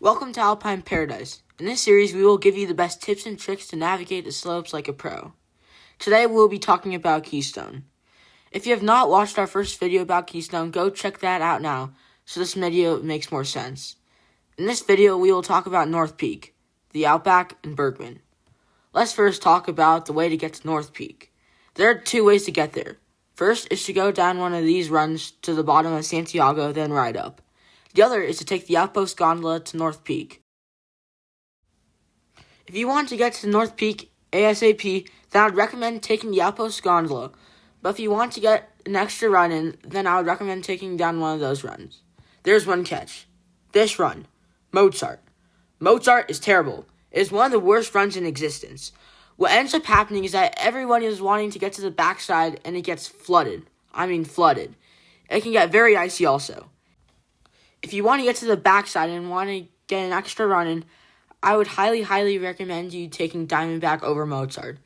Welcome to Alpine Paradise. In this series, we will give you the best tips and tricks to navigate the slopes like a pro. Today, we will be talking about Keystone. If you have not watched our first video about Keystone, go check that out now, so this video makes more sense. In this video, we will talk about North Peak, the Outback, and Bergman. Let's first talk about the way to get to North Peak. There are two ways to get there. First is to go down one of these runs to the bottom of Santiago, then ride up. The other is to take the Outpost Gondola to North Peak. If you want to get to North Peak ASAP, then I would recommend taking the Outpost Gondola. But if you want to get an extra run in, then I would recommend taking down one of those runs. There's one catch. This run, Mozart. Mozart is terrible. It is one of the worst runs in existence. What ends up happening is that everyone is wanting to get to the backside and it gets flooded. I mean flooded. It can get very icy also. If you want to get to the backside and want to get an extra run in, I would highly recommend you taking Diamondback over Mozart.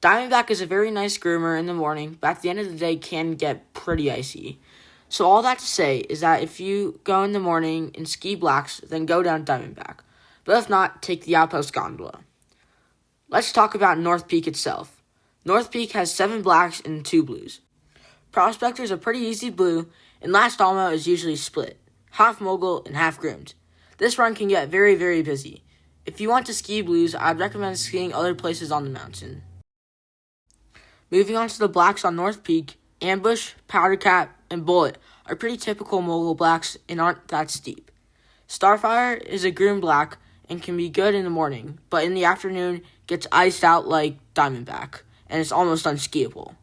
Diamondback is a very nice groomer in the morning, but at the end of the day can get pretty icy. So all that to say is that if you go in the morning and ski blacks, then go down Diamondback. But if not, take the Outpost Gondola. Let's talk about North Peak itself. North Peak has 7 blacks and 2 blues. Prospector is a pretty easy blue, and Last Almo is usually split. Half mogul and half groomed. This run can get very busy. If you want to ski blues, I'd recommend skiing other places on the mountain. Moving on to the blacks on North Peak, Ambush, Powder Cap, and Bullet are pretty typical mogul blacks and aren't that steep. Starfire is a groomed black and can be good in the morning, but in the afternoon gets iced out like Diamondback, and it's almost unskiable.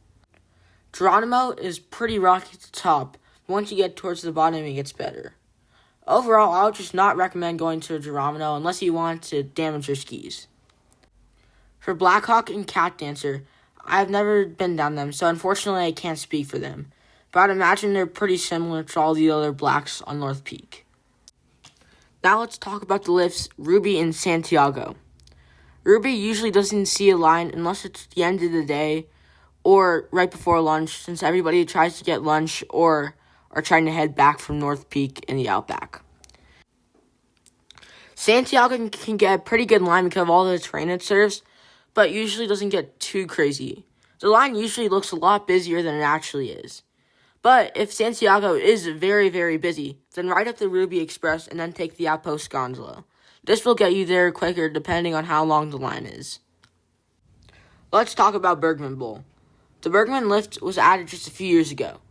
Geronimo is pretty rocky at the top. Once you get towards the bottom, it gets better. Overall, I would just not recommend going to Geronimo unless you want to damage your skis. For Blackhawk and Cat Dancer, I have never been down them, so unfortunately I can't speak for them. But I'd imagine they're pretty similar to all the other blacks on North Peak. Now let's talk about the lifts Ruby and Santiago. Ruby usually doesn't see a line unless it's the end of the day or right before lunch, since everybody tries to get lunch or are trying to head back from North Peak in the Outback. Santiago can get a pretty good line because of all the terrain it serves, but usually doesn't get too crazy. The line usually looks a lot busier than it actually is. But if Santiago is very busy, then ride up the Ruby Express and then take the Outpost Gondola. This will get you there quicker depending on how long the line is. Let's talk about Bergman Bowl. The Bergman lift was added just a few years ago.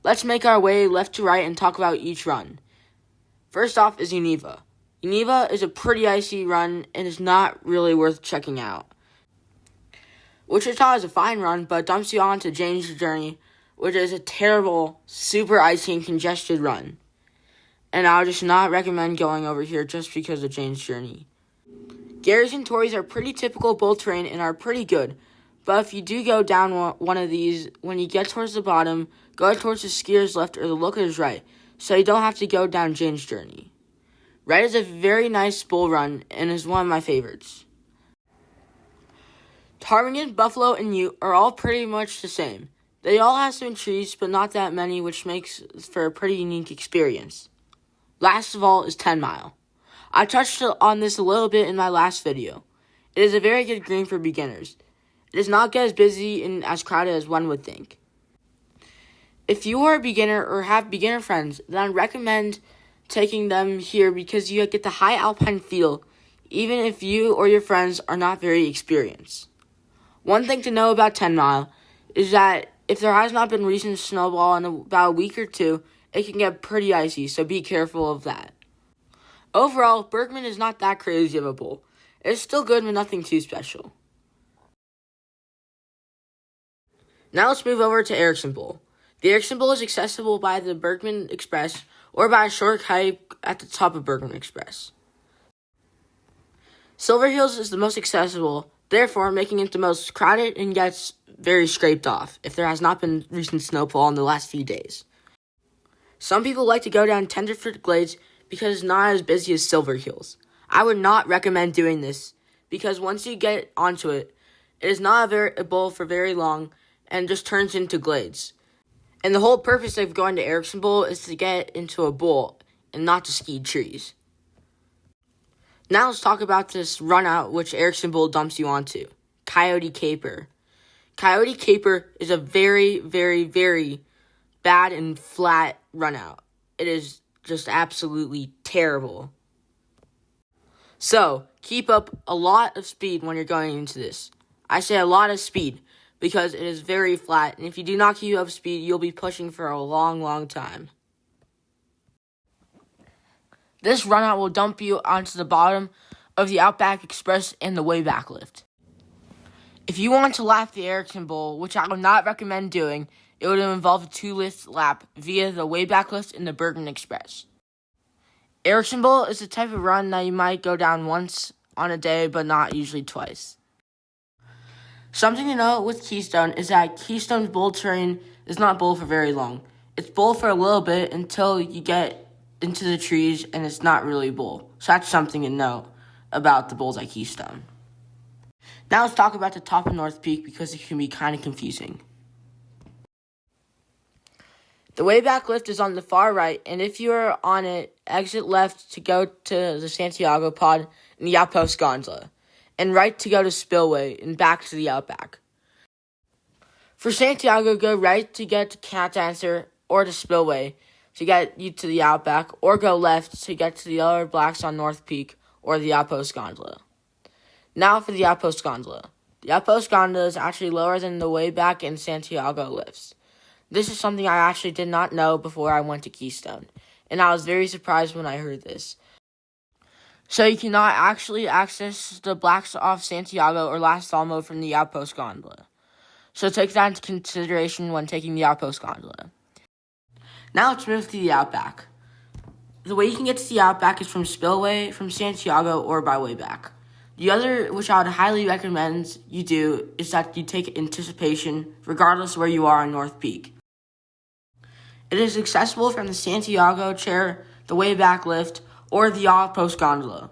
Let's make our way left to right and talk about each run. First off is Univa. Univa is a pretty icy run and is not really worth checking out. Wichita is a fine run, but dumps you on to Jane's Journey, which is a terrible, super icy and congested run. And I would just not recommend going over here just because of Jane's Journey. Gary's and Torrey's are pretty typical bowl terrain and are pretty good. But if you do go down one of these, when you get towards the bottom, go towards the skier's left or the looker's right, so you don't have to go down Jane's Journey. Red is a very nice bull run and is one of my favorites. Ptarmigan, Buffalo, and Ute are all pretty much the same. They all have some trees, but not that many, which makes for a pretty unique experience. Last of all is 10 Mile. I touched on this a little bit in my last video. It is a very good green for beginners. It does not get as busy and as crowded as one would think. If you are a beginner or have beginner friends, then I recommend taking them here because you get the high alpine feel, even if you or your friends are not very experienced. One thing to know about 10 Mile is that if there has not been recent snowfall in about a week or two, it can get pretty icy, so be careful of that. Overall, Bergman is not that crazy of a bowl. It is still good, but nothing too special. Now let's move over to Erickson Bowl. The Erickson Bowl is accessible by the Bergman Express or by a short hike at the top of Bergman Express. Silver Hills is the most accessible, therefore making it the most crowded and gets very scraped off if there has not been recent snowfall in the last few days. Some people like to go down Tenderfoot Glades because it's not as busy as Silver Hills. I would not recommend doing this because once you get onto it, it is not a bowl for very long and just turns into glades. And the whole purpose of going to Erickson Bowl is to get into a bowl and not to ski trees. Now let's talk about this run out which Erickson Bowl dumps you onto. Coyote Caper. Coyote Caper is a very, very, very bad and flat run out. It is just absolutely terrible. So, keep up a lot of speed when you're going into this. I say a lot of speed because it is very flat, and if you do not keep up speed, you'll be pushing for a long, long time. This run out will dump you onto the bottom of the Outback Express and the way back lift. If you want to lap the Erickson Bowl, which I would not recommend doing, it would involve a 2-lift lap via the way back lift and the Bergman Express. Erickson Bowl is the type of run that you might go down once on a day, but not usually twice. Something to note with Keystone is that Keystone's bowl terrain is not bowl for very long. It's bowl for a little bit until you get into the trees, and it's not really bowl. So that's something to note about the bowls at Keystone. Now let's talk about the top of North Peak because it can be kind of confusing. The way back lift is on the far right, and if you are on it, exit left to go to the Santiago pod and the Outpost Gondola, and right to go to Spillway and back to the Outback. For Santiago, go right to get to Cat Dancer or to Spillway to get you to the Outback, or go left to get to the other blacks on North Peak or the Outpost Gondola. Now for the Outpost Gondola. The Outpost Gondola is actually lower than the way back and Santiago lifts. This is something I actually did not know before I went to Keystone, and I was very surprised when I heard this. So you cannot actually access the blacks off Santiago or Las Alamo from the Outpost Gondola. So take that into consideration when taking the Outpost Gondola. Now let's move to the Outback. The way you can get to the Outback is from Spillway, from Santiago, or by way back. The other, which I would highly recommend you do, is that you take Anticipation, regardless where you are on North Peak. It is accessible from the Santiago chair, the way back lift, or the Outpost Gondola.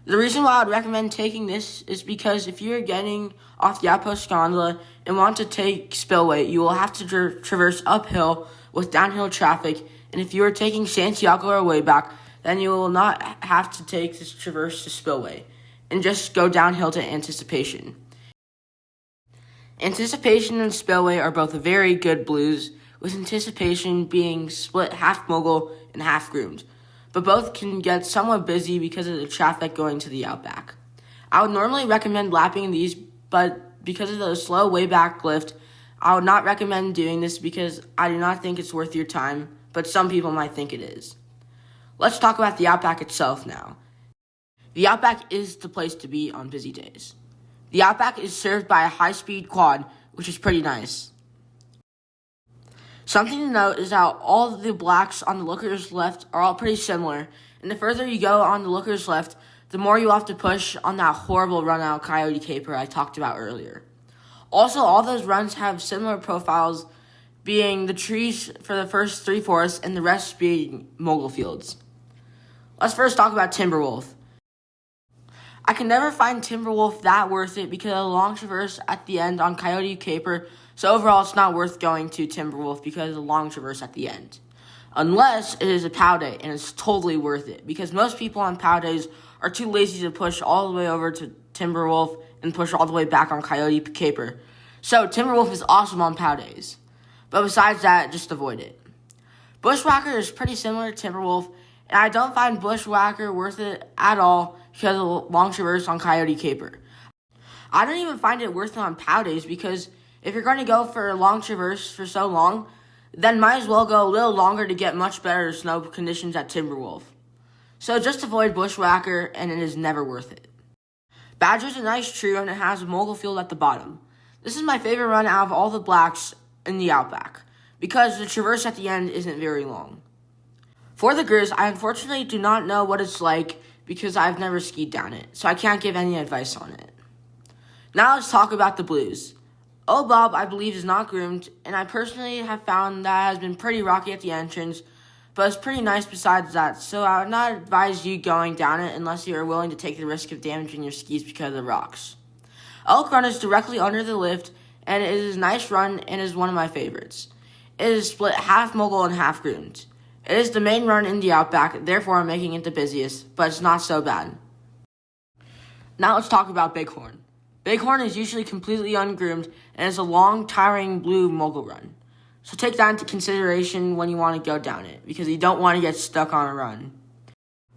The reason why I would recommend taking this is because if you are getting off the Outpost Gondola and want to take Spillway, you will have to traverse uphill with downhill traffic, and if you are taking Santiago or way back, then you will not have to take this traverse to Spillway and just go downhill to Anticipation. Anticipation and Spillway are both very good blues, with Anticipation being split half mogul and half groomed, but both can get somewhat busy because of the traffic going to the Outback. I would normally recommend lapping these, but because of the slow way back lift, I would not recommend doing this because I do not think it's worth your time, but some people might think it is. Let's talk about the Outback itself now. The Outback is the place to be on busy days. The Outback is served by a high-speed quad, which is pretty nice. Something to note is that all the blacks on the looker's left are all pretty similar, and the further you go on the looker's left, the more you have to push on that horrible run-out Coyote Caper I talked about earlier. Also, all those runs have similar profiles, being the trees for the first 3/4 and the rest being mogul fields. Let's first talk about Timberwolf. I can never find Timberwolf that worth it because of the long traverse at the end on Coyote Caper, so overall it's not worth going to Timberwolf because of the long traverse at the end. Unless it is a POW day, and it's totally worth it because most people on POW days are too lazy to push all the way over to Timberwolf and push all the way back on Coyote Caper. So Timberwolf is awesome on POW days. But besides that, just avoid it. Bushwhacker is pretty similar to Timberwolf, and I don't find Bushwhacker worth it at all because of the long traverse on Coyote Caper. I don't even find it worth it on POW days because if you're going to go for a long traverse for so long, then might as well go a little longer to get much better snow conditions at Timberwolf. So just avoid Bushwhacker, and it is never worth it. Badger is a nice tree and it has a mogul field at the bottom. This is my favorite run out of all the blacks in the Outback because the traverse at the end isn't very long. For the Grizz, I unfortunately do not know what it's like because I've never skied down it, so I can't give any advice on it. Now let's talk about the Blues. Oh Bob, I believe, is not groomed, and I personally have found that has been pretty rocky at the entrance, but it's pretty nice besides that, so I would not advise you going down it unless you are willing to take the risk of damaging your skis because of the rocks. Elk Run is directly under the lift, and it is a nice run and is one of my favorites. It is split half mogul and half groomed. It is the main run in the Outback, therefore I'm making it the busiest, but it's not so bad. Now let's talk about Bighorn. Bighorn is usually completely ungroomed and is a long, tiring blue mogul run. So take that into consideration when you want to go down it, because you don't want to get stuck on a run.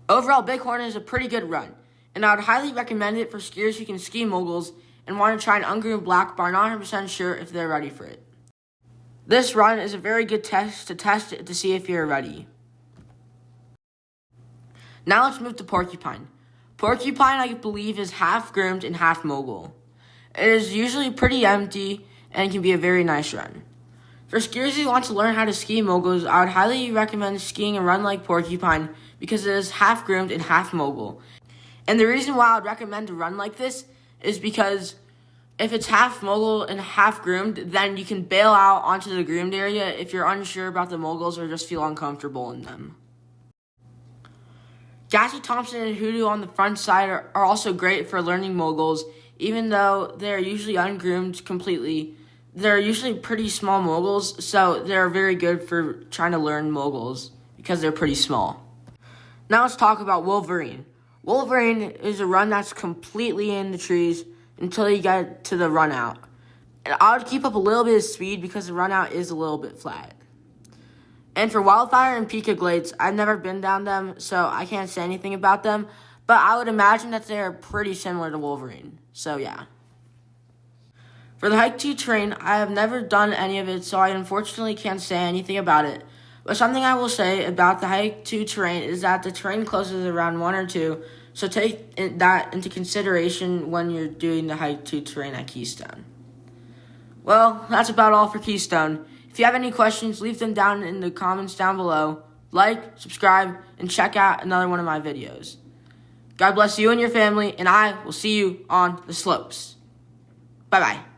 Overall, Bighorn is a pretty good run, and I would highly recommend it for skiers who can ski moguls and want to try an ungroomed black but are not 100% sure if they're ready for it. This run is a very good test it to see if you're ready. Now let's move to Porcupine. Porcupine, I believe, is half groomed and half mogul. It is usually pretty empty and can be a very nice run. For skiers who want to learn how to ski moguls, I would highly recommend skiing a run like Porcupine because it is half groomed and half mogul. And the reason why I would recommend a run like this is because if it's half mogul and half groomed, then you can bail out onto the groomed area if you're unsure about the moguls or just feel uncomfortable in them. Gassy Thompson and Hoodoo on the front side are also great for learning moguls, even though they're usually ungroomed completely. They're usually pretty small moguls, so they're very good for trying to learn moguls because they're pretty small. Now let's talk about Wolverine. Wolverine is a run that's completely in the trees until you get to the run out. And I would keep up a little bit of speed because the run out is a little bit flat. And for Wildfire and Pika Glades, I've never been down them, so I can't say anything about them, but I would imagine that they're pretty similar to Wolverine. So yeah. For the Hike 2 terrain, I have never done any of it, so I unfortunately can't say anything about it. But something I will say about the Hike 2 terrain is that the terrain closes around 1 or 2, so take that into consideration when you're doing the Hike 2 terrain at Keystone. Well, that's about all for Keystone. If you have any questions, leave them down in the comments down below. Like, subscribe, and check out another one of my videos. God bless you and your family, and I will see you on the slopes. Bye-bye.